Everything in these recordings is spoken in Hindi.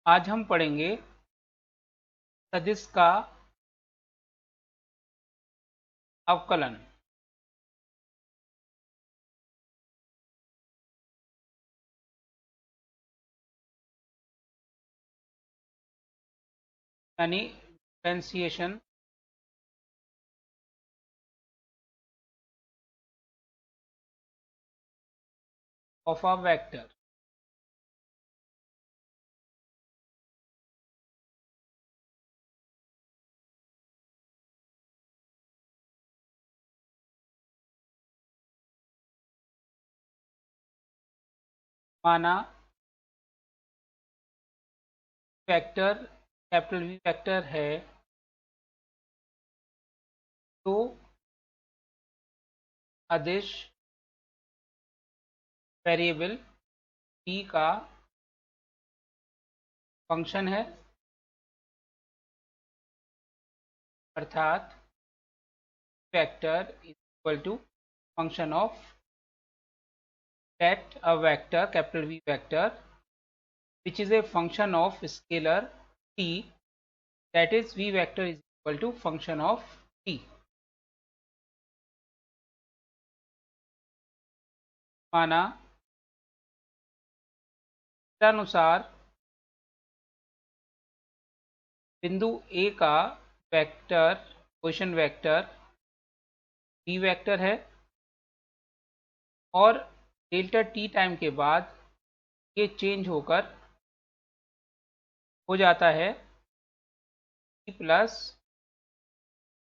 आज हम पढ़ेंगे सदिश का अवकलन। यानी डिफरेंशिएशन ऑफ अ वेक्टर। माना वेक्टर कैपिटल वी वेक्टर है, तो अदिश वेरिएबल t का फंक्शन है, अर्थात vector is equal to function of that a vector capital V vector which is a function of scalar t, that is V vector is equal to function of t। माना अनुसार बिंदु A का vector position vector V vector है और डेल्टा t टाइम के बाद ये चेंज होकर हो जाता है t plus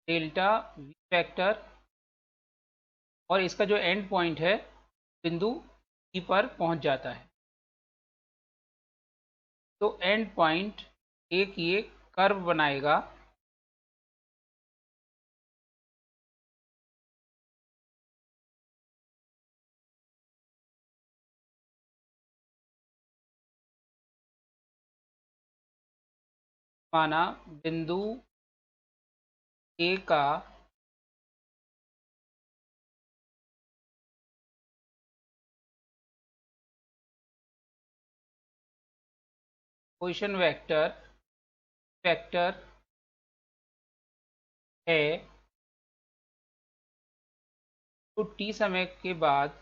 delta V vector, और इसका जो एंड पॉइंट है बिंदु E पर पहुंच जाता है। तो एंड पॉइंट एक ये कर्व बनाएगा माना बिंदु ए का पोजीशन वेक्टर वेक्टर है, तो टी समय के बाद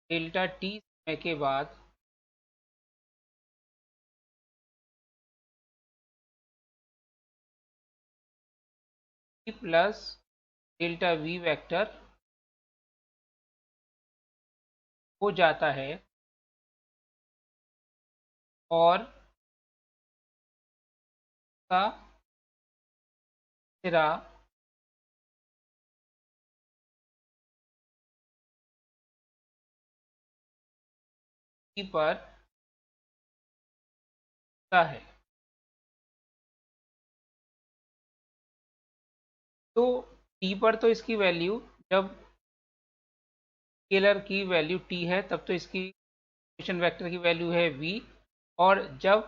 डेल्टा टी समय के बाद T plus delta V vector हो जाता है और का सिरा टी पर होता है। तो टी पर तो इसकी वैल्यू, जब स्केलर की वैल्यू टी है तब तो इसकी पोजीशन वेक्टर की वैल्यू है वी, और जब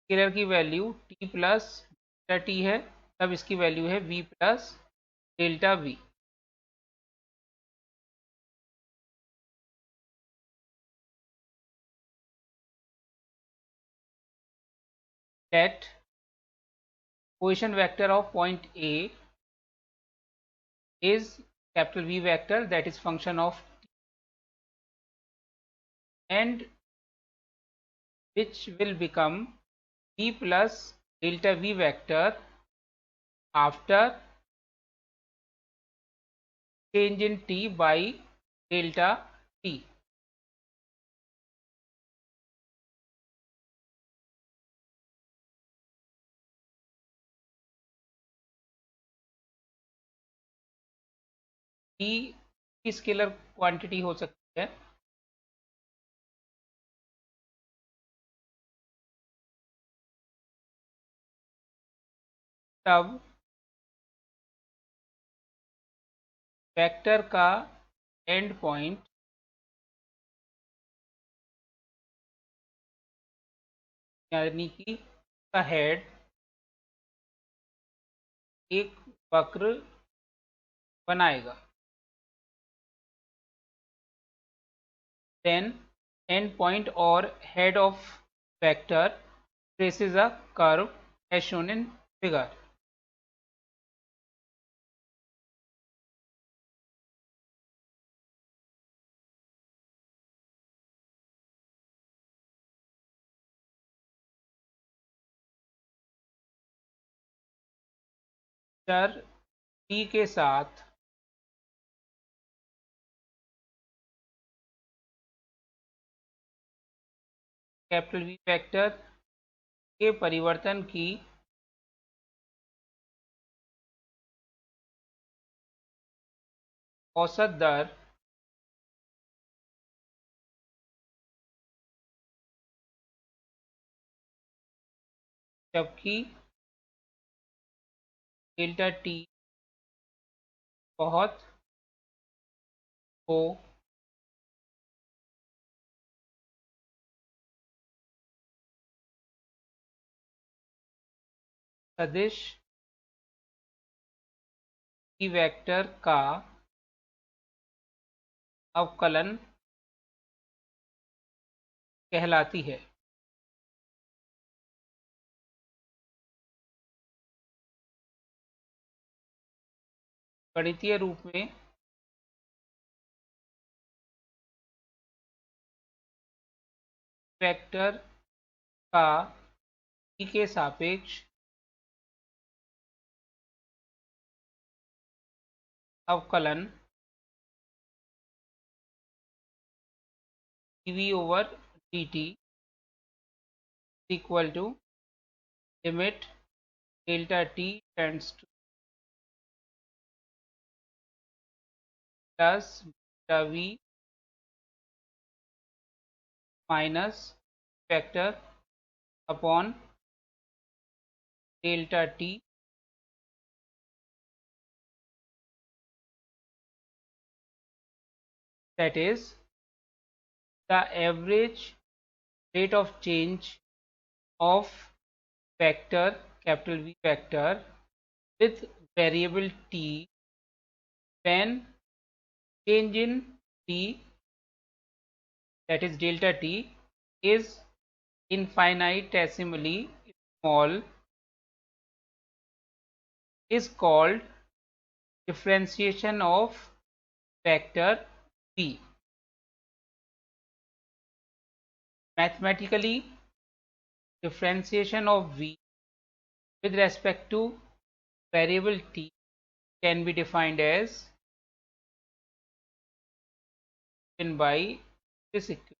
स्केलर की value T plus delta T है तब इसकी वैल्यू है V plus delta V. That position vector of point A is capital V vector, that is function of t, and which will become V plus delta V vector after change in t by delta t। t की स्केलर क्वांटिटी हो सकती है, तब वेक्टर का एंड पॉइंट यानी कि का हेड एक वक्र बनाएगा। Then end point or head of vector traces a curve as shown in figure. चर t के साथ कैपिटल V वेक्टर के परिवर्तन की औसत दर जबकि डेल्टा t बहुत हो सदिश की वेक्टर का अवकलन कहलाती है। गणितीय रूप में वेक्टर का t के सापेक्ष अवकलन dv over dt equal to limit delta t tends to plus delta v minus vector upon delta t that is the average rate of change of vector capital V vector with variable t when change in t, that is delta t, is infinitesimally small is called differentiation of vector v. Mathematically, differentiation of v with respect to variable t can be defined as given by this equation.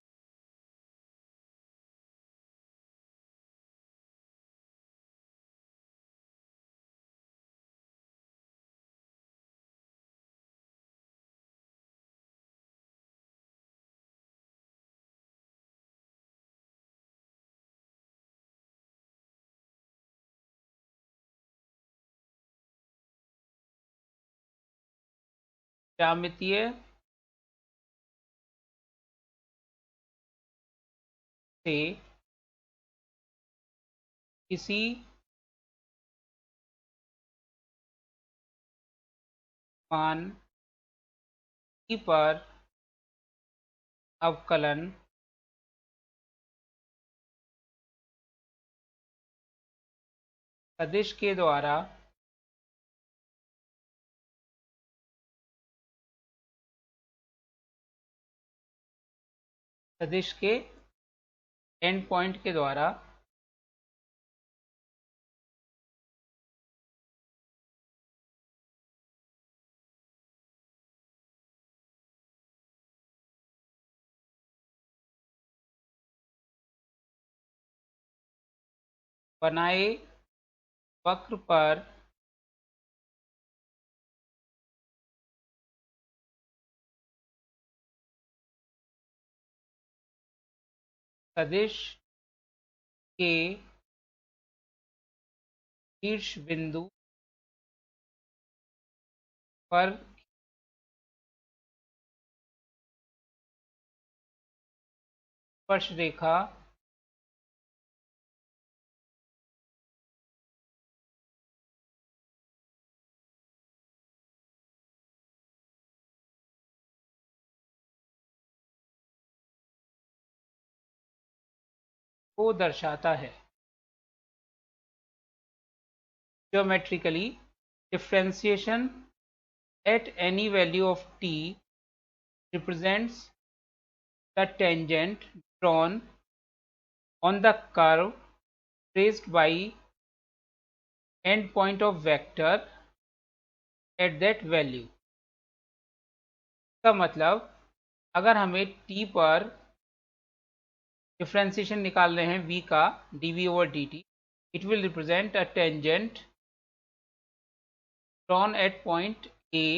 ज्यामितीय से किसी मान t पर अवकलन सदिश के द्वारा सदिश के एंड पॉइंट के द्वारा बनाए वक्र पर सदिश के शीर्ष बिंदु पर स्पर्शरेखा को दर्शाता है। Geometrically, differentiation at any value of t represents the tangent drawn on the curve traced by endpoint of vector at that value। इसका मतलब अगर हमें t पर डिफरेंशिएशन निकाल रहे हैं v का dv over dt, it will represent a tangent drawn at point A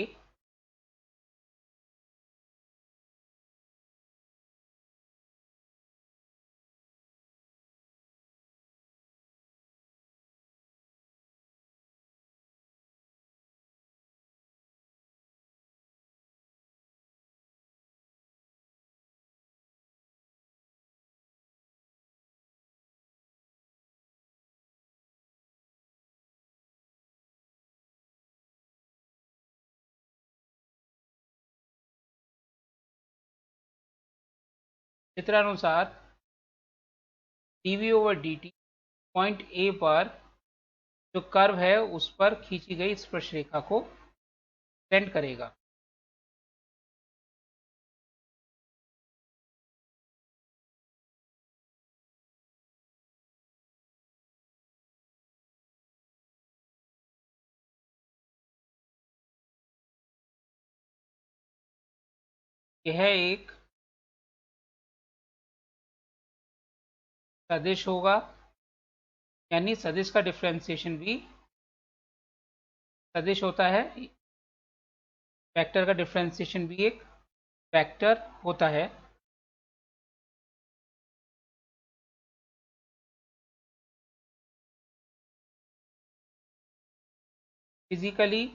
चित्रानुसार dv over dt point A पर जो कर्व है उस पर खींची गई स्पर्शरेखा को सेंड करेगा। यह एक सदिश होगा, यानी सदिश का डिफरेंशिएशन भी सदिश होता है। वेक्टर का डिफरेंशिएशन भी एक वेक्टर होता है। फिजिकली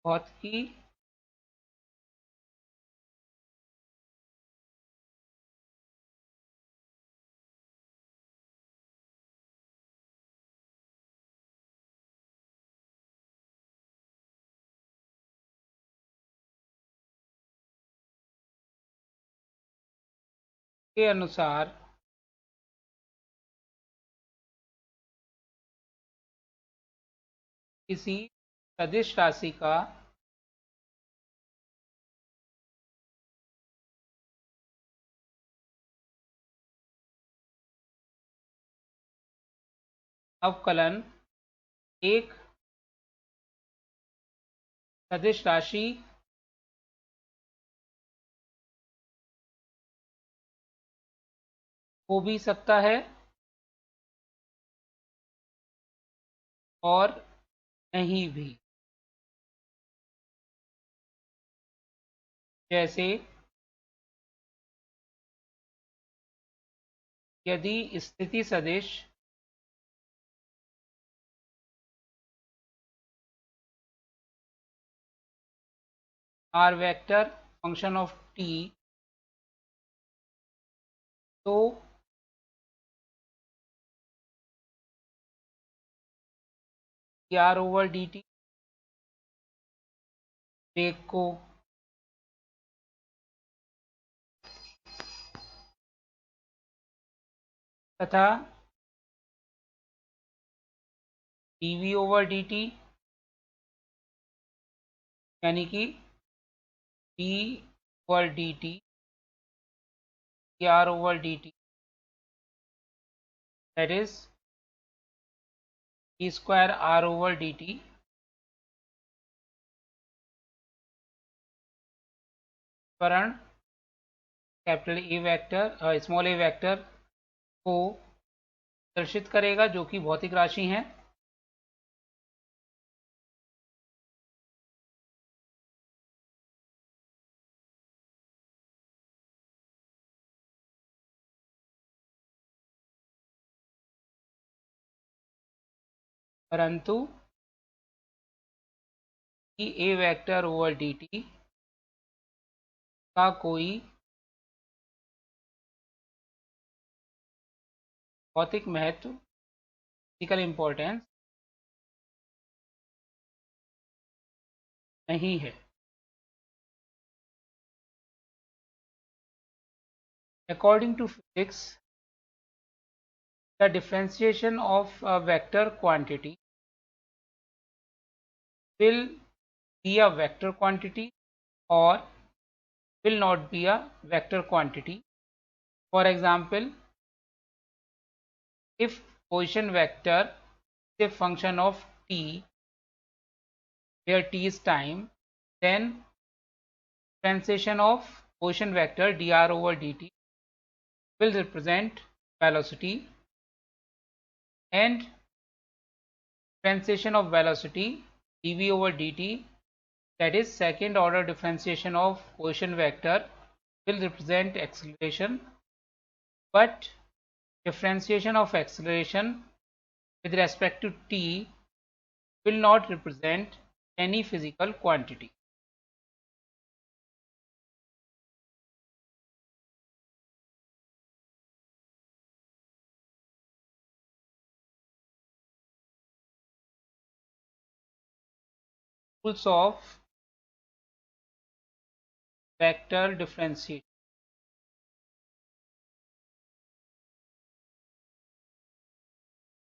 भौतिकी के अनुसार किसी सदिश राशि का अवकलन एक सदिश राशि हो भी सकता है और नहीं भी। जैसे यदि स्थिति सदिश r vector function of t, तो r ओवर dt वेग को तथा dv ओवर dt यानी कि d over dt r over dt that is d square r over dt त्वरण capital A vector small A vector को प्रदर्शित करेगा जो कि भौतिक राशि है। परंतु ए वेक्टर ओवर dt का कोई भौतिक महत्व फिजिकल इम्पोर्टेंस नहीं है। According to physics, the differentiation of a vector quantity will be a vector quantity or will not be a vector quantity. For example, if position vector is a function of t, where t is time, then differentiation of position vector dr over dt will represent velocity, and differentiation of velocity dv over dt, that is second order differentiation of position vector, will represent acceleration, but differentiation of acceleration with respect to t will not represent any physical quantity. Rules of vector differentiation.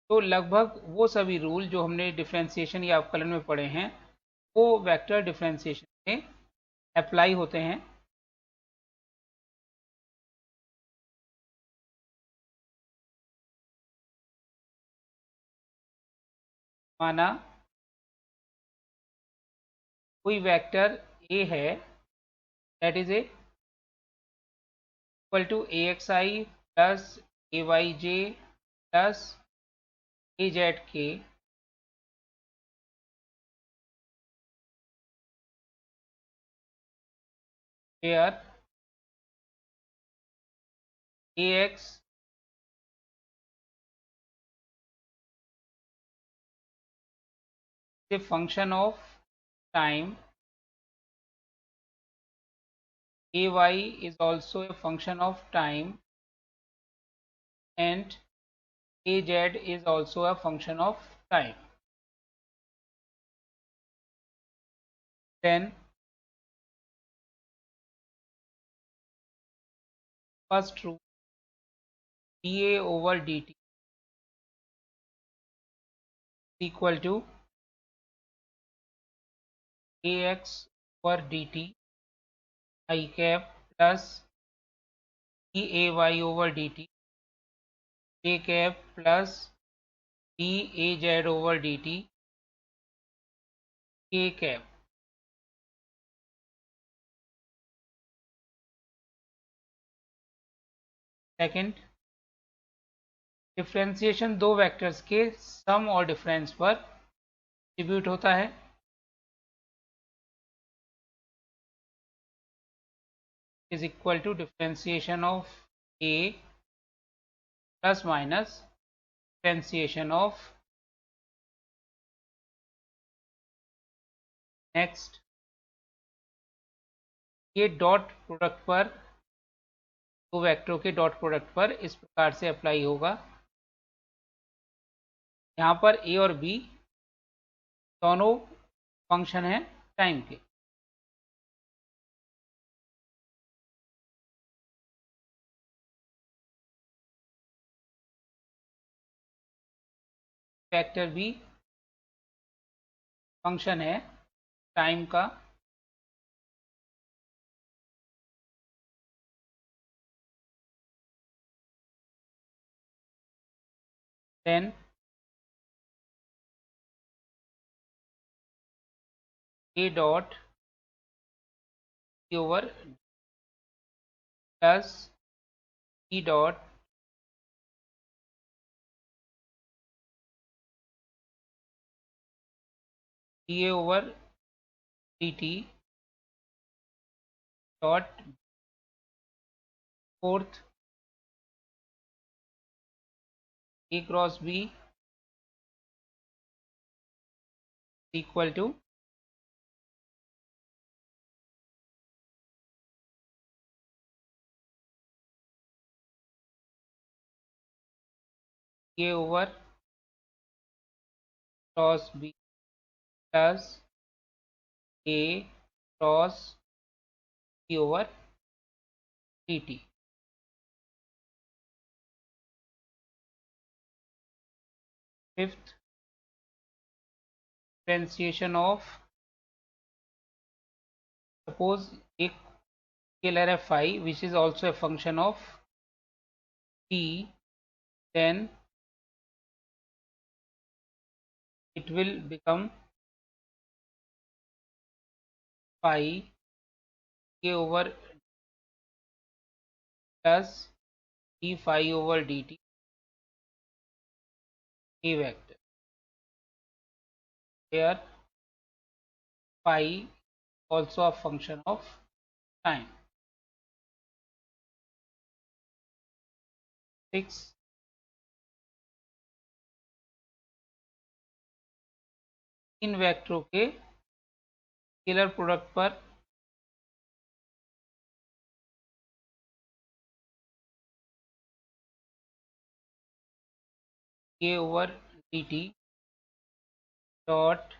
तो लगभग वो सभी रूल जो हमने डिफरेंशिएशन या अवकलन में पढ़े हैं वो वेक्टर डिफरेंशिएशन में अप्लाई होते हैं। माना कोई वेक्टर ए है, that is A equal to A X I plus A Y J plus A Z K, where ax is a function of time, ay is also a function of time, and az is also a function of time. Then first rule, dA over dt is equal to ax over dt I cap plus dAy over dt j cap plus dAz over dt k cap. Second, differentiation दो वेक्टर्स के सम और डिफरेंस पर डिस्ट्रीब्यूट होता है। Is equal to differentiation of A plus minus differentiation of next. ये डॉट प्रोडक्ट पर, दो वेक्टरों के डॉट प्रोडक्ट पर इस प्रकार से अप्लाई होगा। यहाँ पर ए और बी दोनों फंक्शन हैं टाइम के। वेक्टर बी फंक्शन है टाइम का, then A dot over plus E dot D over D T dot fourth A cross B equal to A over cross B plus A cross B over D T. Fifth, differentiation of, suppose एक scalar है phi which is also a function of t, then it will become phi k over plus d phi over dt a vector, where phi also a function of time. 6, इन वेक्टरों के स्केलर प्रोडक्ट पर k over dt dot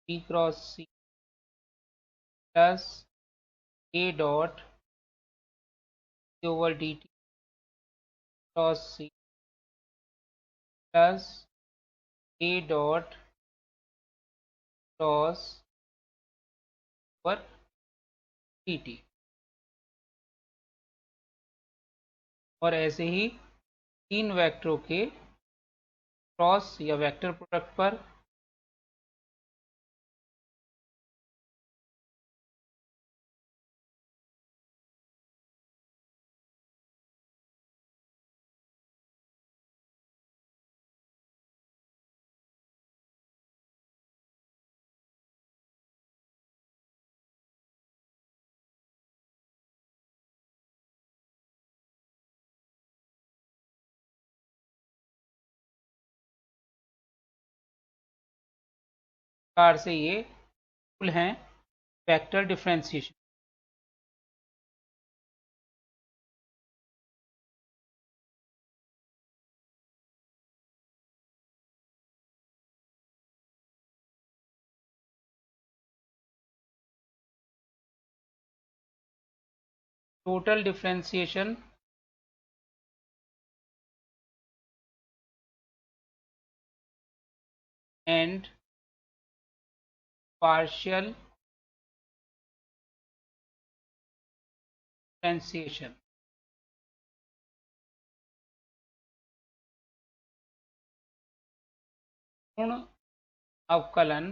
p cross c plus a dot k over dt cross c plus a dot cross over dt, और ऐसे ही तीन वेक्टरों के क्रॉस या वेक्टर प्रोडक्ट पर कार से ये फुल हैं vector differentiation. Total differentiation and partial differentiation. पूर्ण अवकलन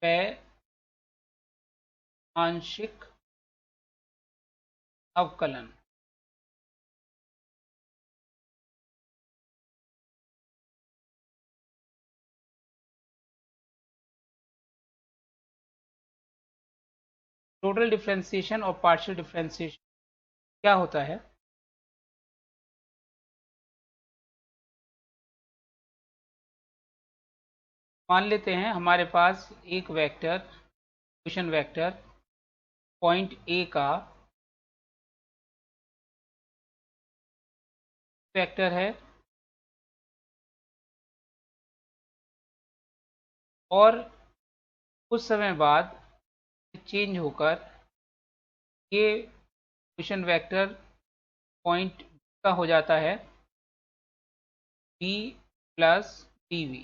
व आंशिक अवकलन। टोटल डिफरेंशिएशन और पार्शियल डिफरेंशिएशन क्या होता है? मान लेते हैं हमारे पास एक vector, question vector point A का वेक्टर है और कुछ समय बाद चेंज होकर ये क्वेश्चन वेक्टर पॉइंट का हो जाता है बी प्लस डी वी।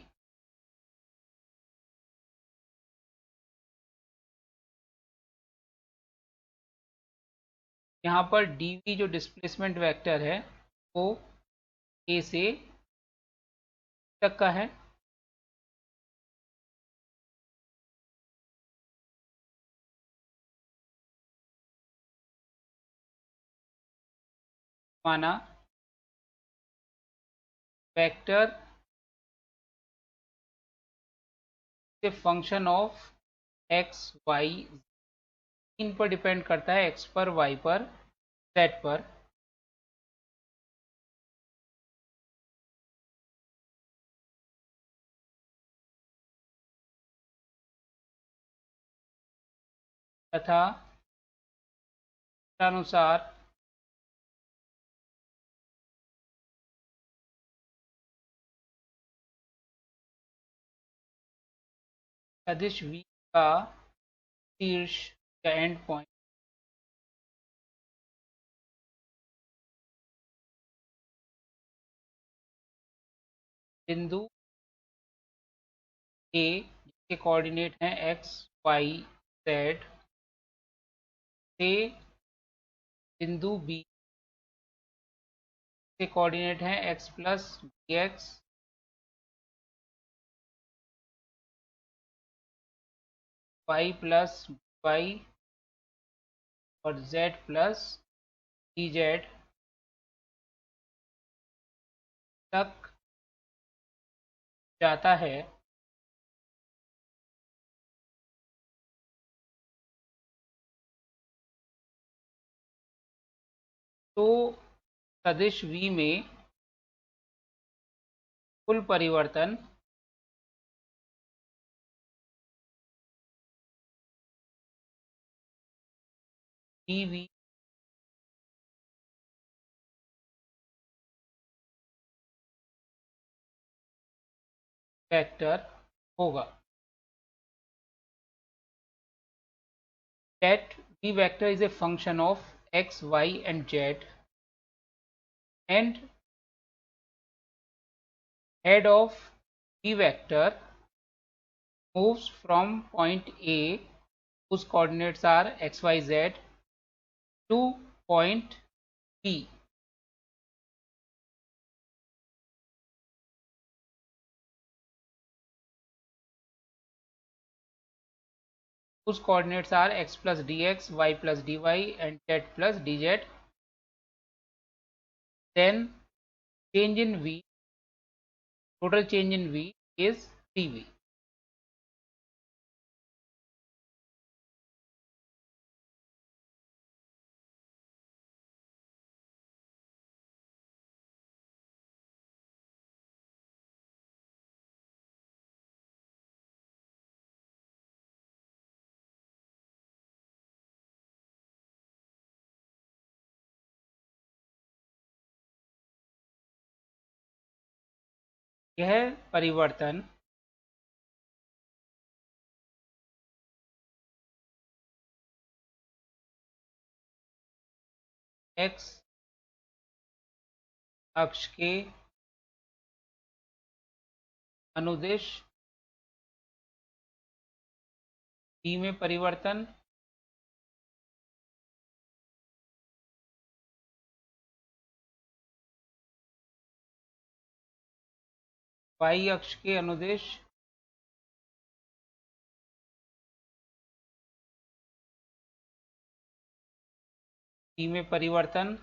यहाँ पर डी वी जो डिस्प्लेसमेंट वेक्टर है वो ए से तक का है, माना वेक्टर से फंक्शन ऑफ एक्स वाई इन पर डिपेंड करता है, एक्स पर, वाई पर, जेड पर। तथा अनुसार सदिश v का शीर्ष या एंड पॉइंट बिंदु ए जिसके कोऑर्डिनेट हैं एक्स वाई जेड से बिंदु बी के कोऑर्डिनेट हैं X plus D X Y plus Y और z प्लस डी जेड तक जाता है, तो सदिश V में कुल परिवर्तन dv वेक्टर होगा। That V vector is a function of x, y and z, and head of V vector moves from point A, whose coordinates are x, y, z, to point B, whose coordinates are x plus dx, y plus dy and z plus dz. Then change in V, total change in V is dv. यह परिवर्तन x अक्ष के अनुदिश B में परिवर्तन y अक्ष के अनुदिश B में परिवर्तन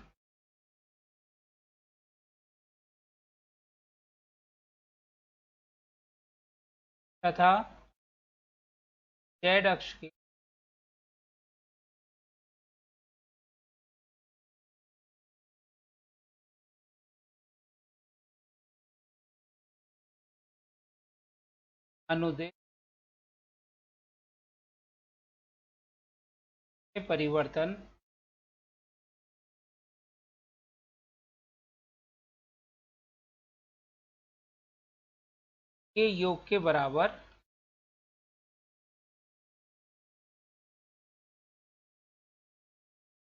तथा z अक्ष के अनुदिश में परिवर्तन के योग के बराबर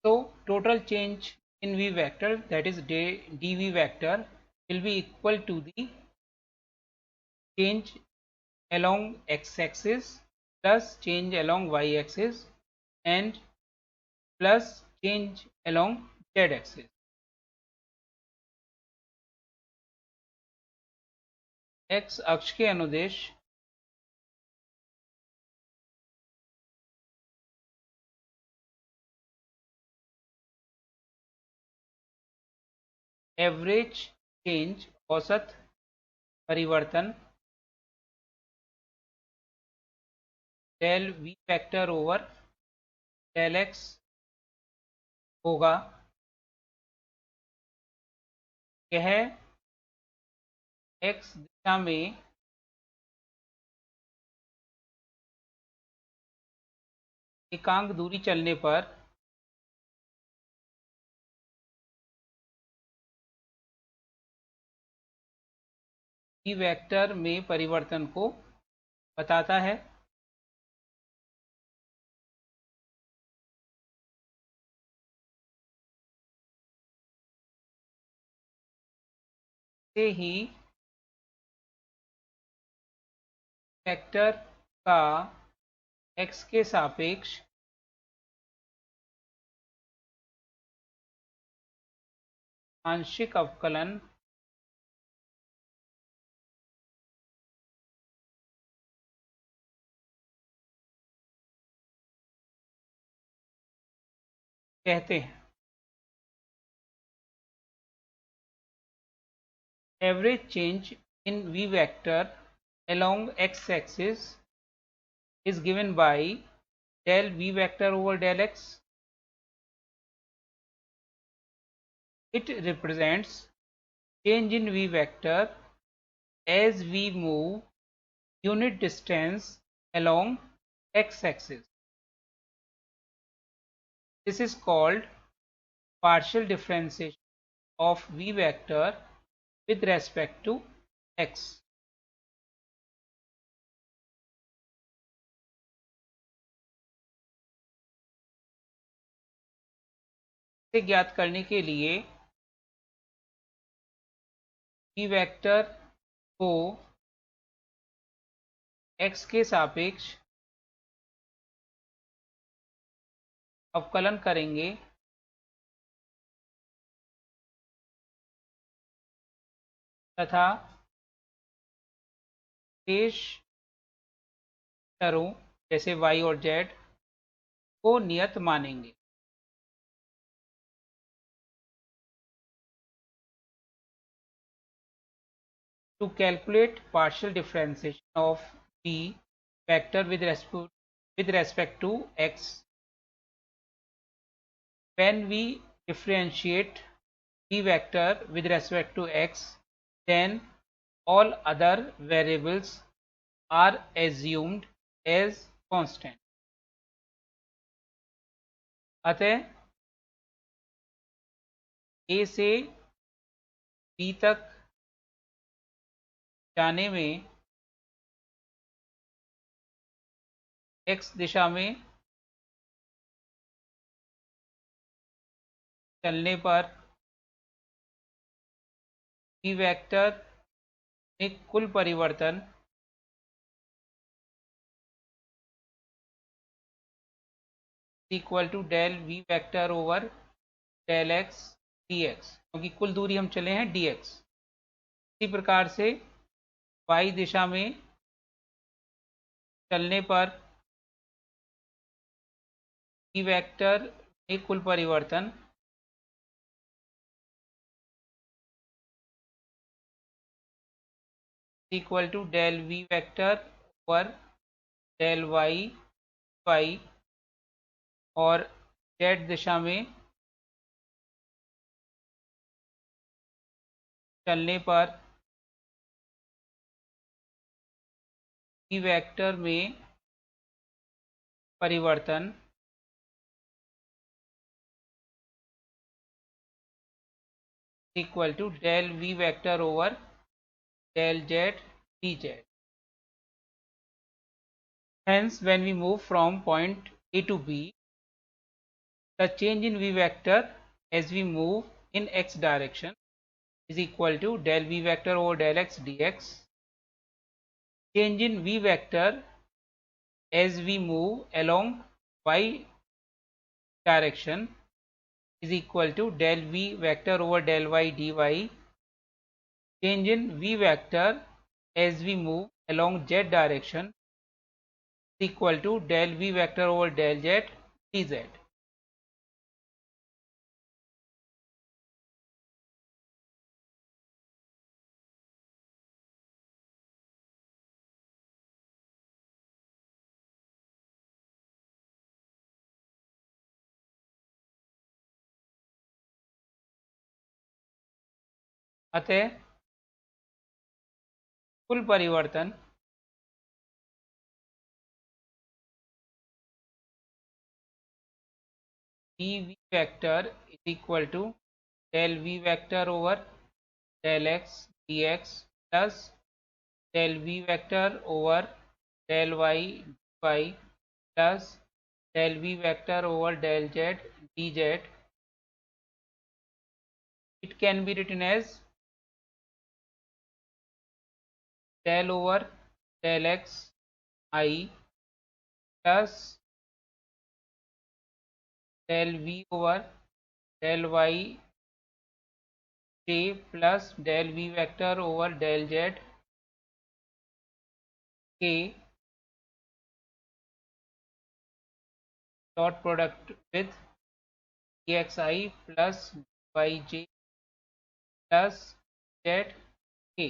So total change in V vector, that is dv vector, will be equal to the change along x-axis plus change along y-axis and plus change along z-axis. x अक्ष के अनुदेश एवरेज चेंज औसत परिवर्तन del v vector over del x होगा। यह x दिशा में एकांक दूरी चलने पर v वेक्टर में परिवर्तन को बताता है। से ही वेक्टर का x के सापेक्ष आंशिक अवकलन कहते हैं। Average change in v vector along x-axis is given by del v vector over del x. It represents change in v vector as we move unit distance along x-axis. This is called partial differentiation of v vector with respect to x. इसे ज्ञात करने के लिए v वेक्टर को x के सापेक्ष अवकलन करेंगे तथा शेष चरों जैसे y और z को नियत मानेंगे। To calculate partial differentiation of v vector with respect to x, when we differentiate v vector with respect to x, then all other variables are assumed as constant. अतः a से b तक जाने में x दिशा में चलने पर v वेक्टर में कुल परिवर्तन equal to del v vector over del x dx, क्योंकि कुल दूरी हम चले हैं dx। इसी प्रकार से y दिशा में चलने पर v वेक्टर में कुल परिवर्तन equal to del v vector over del y और z दिशा में चलने पर v वेक्टर में परिवर्तन equal to del v vector over del z dz. Hence, when we move from point A to B, the change in v vector as we move in x direction is equal to del v vector over del x dx. Change in v vector as we move along y direction is equal to del v vector over del y dy. Change in v vector as we move along z direction is equal to del v vector over del z dz. अतः कुल परिवर्तन v vector is equal to del v vector over del x dx plus del v vector over del y dy plus del v vector over del z dz. It can be written as del over del x I plus del V over del Y J plus del V vector over del Z K dot product with X I plus Y J plus Z K.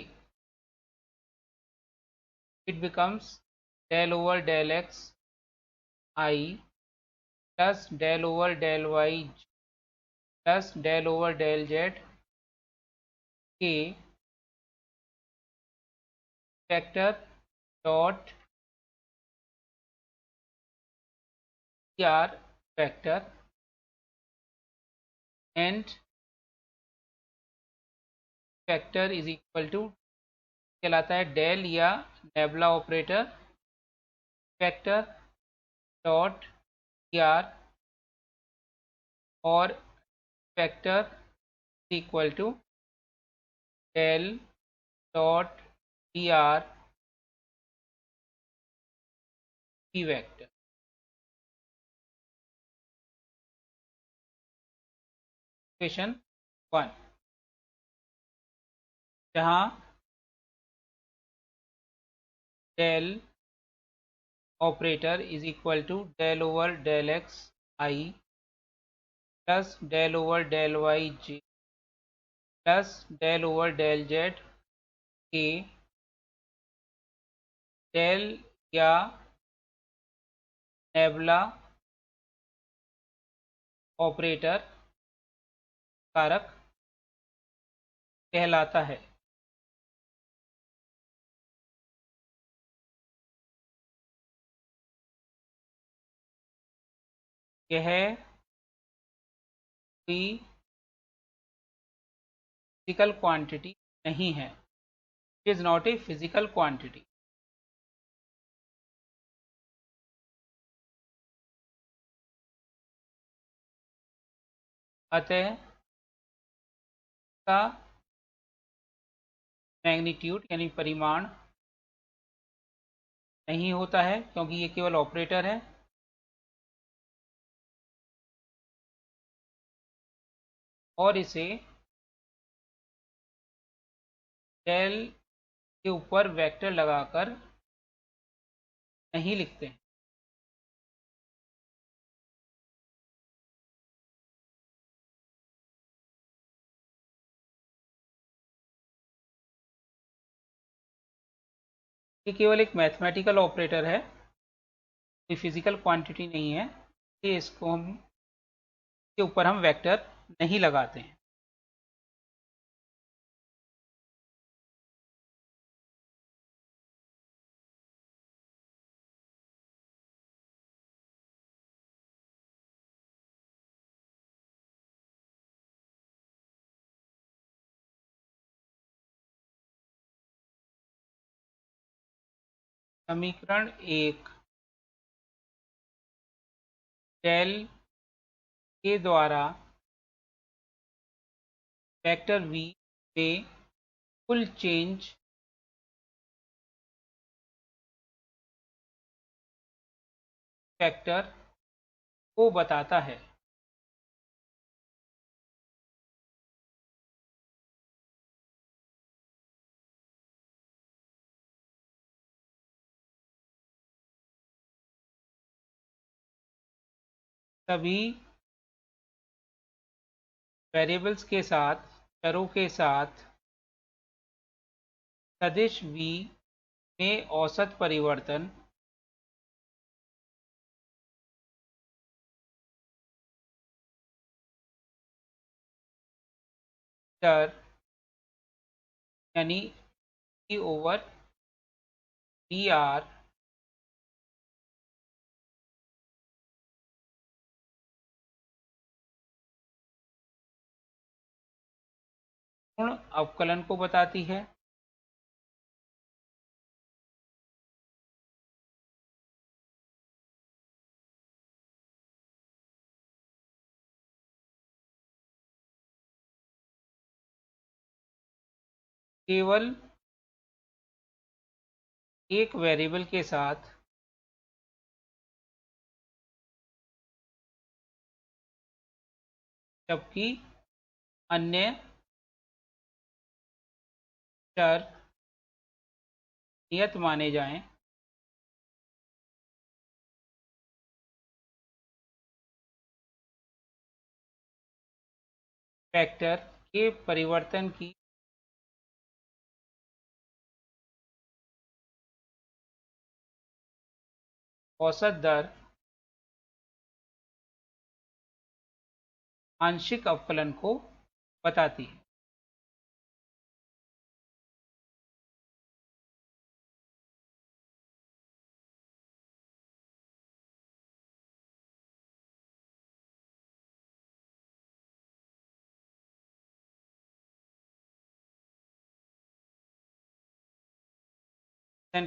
It becomes del over del x I plus del over del y plus del over del z k vector dot r vector and vector is equal to कहलाता है डेल या nebula operator vector dot R और vector equal to del dot R P vector. Equation 1 जहाँ del operator is equal to del over del X I plus del over del Y J plus del over del Z K del या नेबुला ऑपरेटर कारक कहलाता है. यह कोई फिजिकल क्वांटिटी नहीं है. It is not a physical quantity. अतः का मैग्नीट्यूड यानी परिमाण नहीं होता है क्योंकि ये केवल ऑपरेटर है. और इसे डेल के ऊपर वेक्टर लगाकर नहीं लिखते हैं. ये केवल एक मैथमेटिकल ऑपरेटर है, कोई फिजिकल क्वांटिटी नहीं है. ये इसको हम के ऊपर हम वेक्टर नहीं लगाते हैं. समीकरण 1 डेल के द्वारा वेक्टर v में कुल चेंज वेक्टर को बताता है. सभी वेरिएबल्स के साथ चरों के साथ सदिश v में औसत परिवर्तन दर यानी e ओवर डी आर पूर्ण अवकलन को बताती है. केवल एक वेरिएबल के साथ जबकि अन्य चर नियत माने जाएं वेक्टर के परिवर्तन की औसत दर आंशिक अवकलन को बताती है।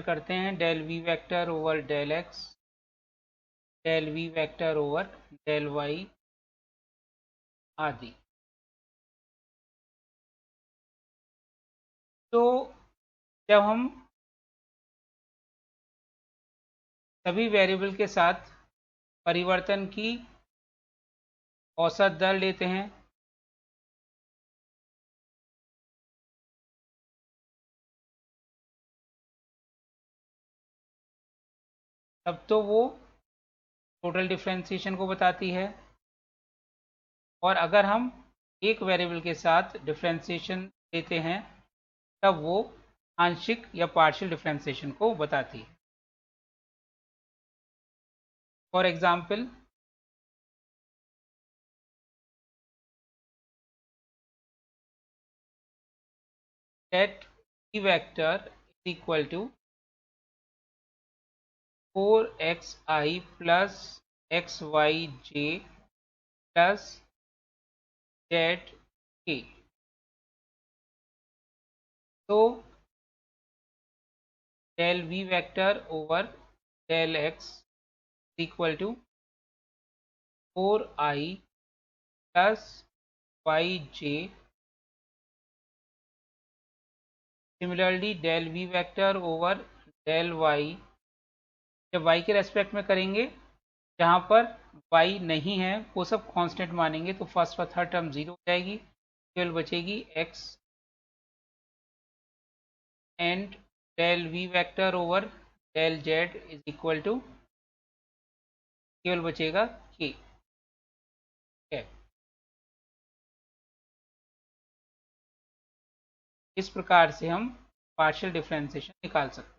करते हैं del V vector over del X, del V vector over del Y आदि। तो जब हम सभी वेरिएबल के साथ परिवर्तन की औसत दर लेते हैं तब तो वो टोटल डिफरेंशिएशन को बताती है, और अगर हम एक वेरिएबल के साथ डिफरेंशिएशन लेते हैं तब वो आंशिक या पार्शियल डिफरेंशिएशन को बताती है। For example, let p vector is equal to 4xi plus xyj plus zk। तो del v vector over del x equal to 4i plus yj। Similarly del v vector over del y, जब y के रेस्पेक्ट में करेंगे जहाँ पर y नहीं है वो सब कांस्टेंट मानेंगे तो फर्स्ट और थर्ड टर्म 0 हो जाएगी, केवल बचेगी x and del v vector over del z is equal to केवल बचेगा k। इस प्रकार से हम पार्शियल डिफरेंशिएशन निकाल सकते हैं।